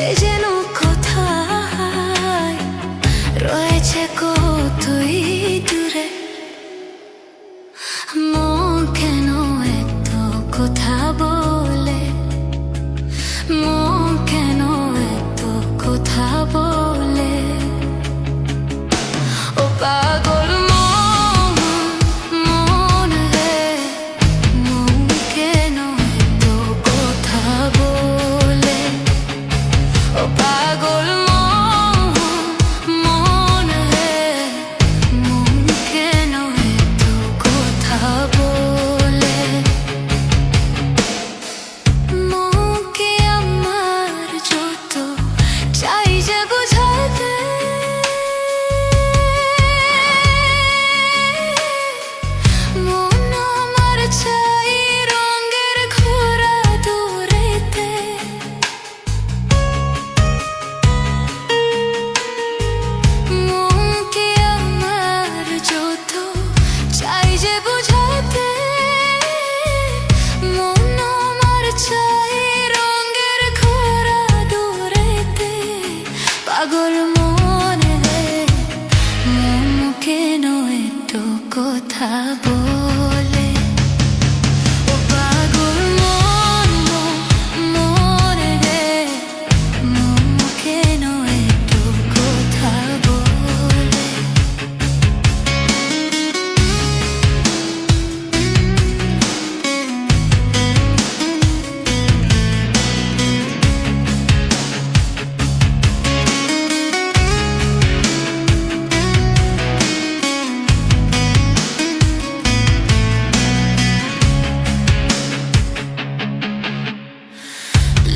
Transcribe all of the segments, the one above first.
সে যেন কোথায় রয়েছে কতই দূরে। মন কেন এত কথা বলে, মন কেন এত কথা বলে। ও পাগল মন, মন রে, মন কেন এত কথা বলে। ও পাগল মন, মন রে, মন কেন এত কথা বলে। মন কি আমার যত চাই যে বুঝাতে, মন আমার চাই রঙের ঘোরা দূরেতে। মন কি আমার যত চাই যে বুঝাতে, মন আমার চাই রঙের ঘোরা দূরেতে। পাগল মন রে, মন কেন এত কথা বলে। ও পাগল মন, মন রে, মন কেন এত কথা বলে।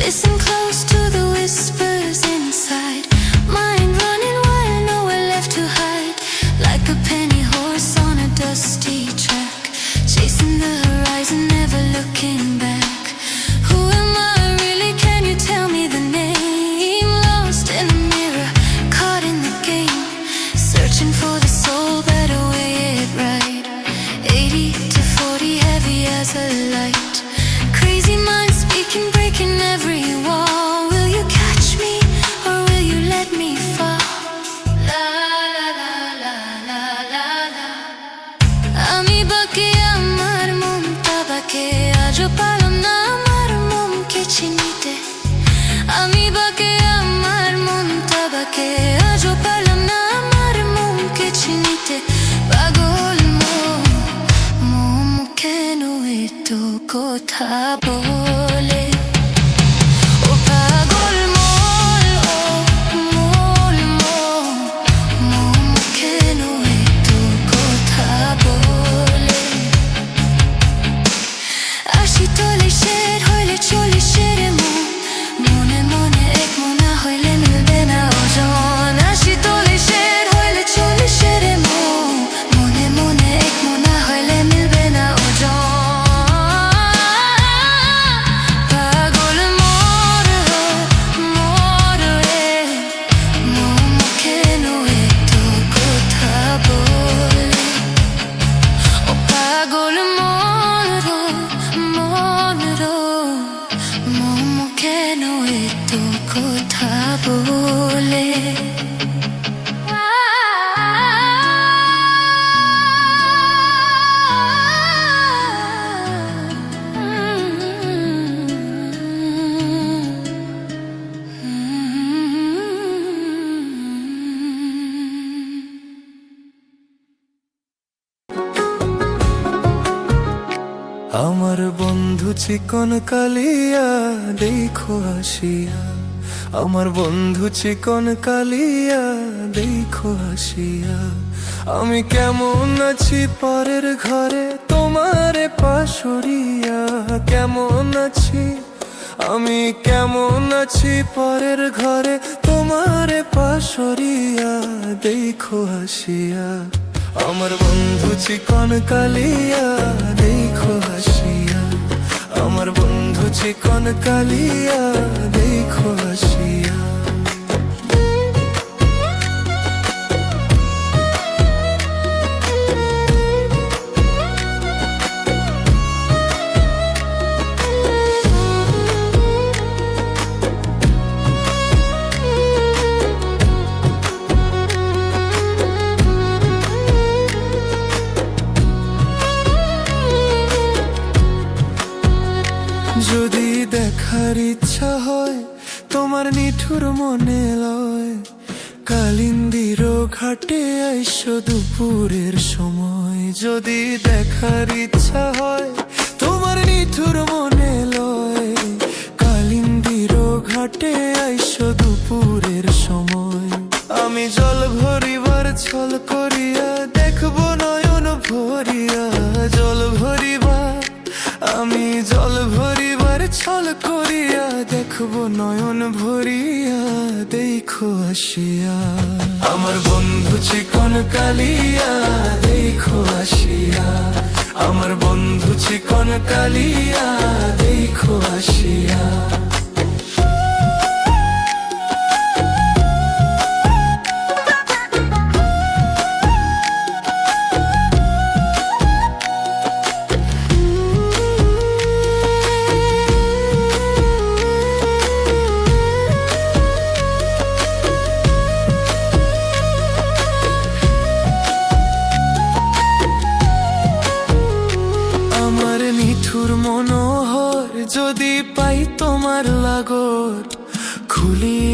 Listen close to the whispers inside, mind running wild, nowhere left to hide. Like a penny horse on a dusty track, chasing the horizon, never looking back. Who am I really? Can you tell me the name? Lost in a mirror, caught in the game, searching for the soul that'll weigh it right. 80 to 40, heavy as a light. Crazy mind speaking, breaking every wall. Will you catch me or will you let me fall? La la la la la la la. আমি বাকি আমার মনটা বাকে, আজও পারলাম না আমার মনকে চিনিতে। আমি বাকি আমার মনটা বাকে, আজও পারলাম না আমার মনকে চিনিতে। পাগল মন, মন কেন এত কথা বলে। ও পাগল মন, ও মন, মন কেন এত কথা বলে। 80 চল্লিশের হইলে 40-এর মন, মনে মনে এক মনে হইলে মিলবে না ওজন। 80 চল্লিশের হইলে 40-এর মন, মনে মনে এক মনে হইলে মিলবে না ওজন। পাগল মন, মন রে, মন কেন এত কথা বলে। ও পাগল মন রো, মন রো, মন কেন এত কথা বলে। আমার বন্ধু চিকন কালিয়া দেখো আসিয়া, আমার বন্ধু চিকন কালিয়া দেখো আসিয়া। আমি কেমন আছি পরের ঘরে তোমারে পাশরিয়া, কেমন আছি আমি, কেমন আছি পরের ঘরে তোমারে পাশরিয়া দেখো আসিয়া। আমার বন্ধু চিকন কালিয়া দেখো আসিয়া, আমার বন্ধু চিকন কালিয়া দেখো আসিয়া। দেখার ইচ্ছা হয়, তোমার নিঠুর মনে লয়। কালিন্দির ঘাটে আইসো দুপুরের সময়, যদি দেখার ইচ্ছা হয়, তোমার নিঠুর মনে লয়। কালিন্দির ঘাটে আইসো দুপুরের সময়, আমি জল ভরিবার ছল করিয়া দেখবো নয়ন ভরিয়া। জল ভরিবা, আমি জল ভরিবার ছল করিয়া দেখবো নয়ন ভরিয়া। দেখো আসিয়া আমার বন্ধু চিকন কালিয়া, দেখো আসিয়া আমার বন্ধু চিকন কালিয়া, দেখো আসিয়া। আমার নিঠুর মনোহর যদি পাই তোমার লাগর, খুলিয়া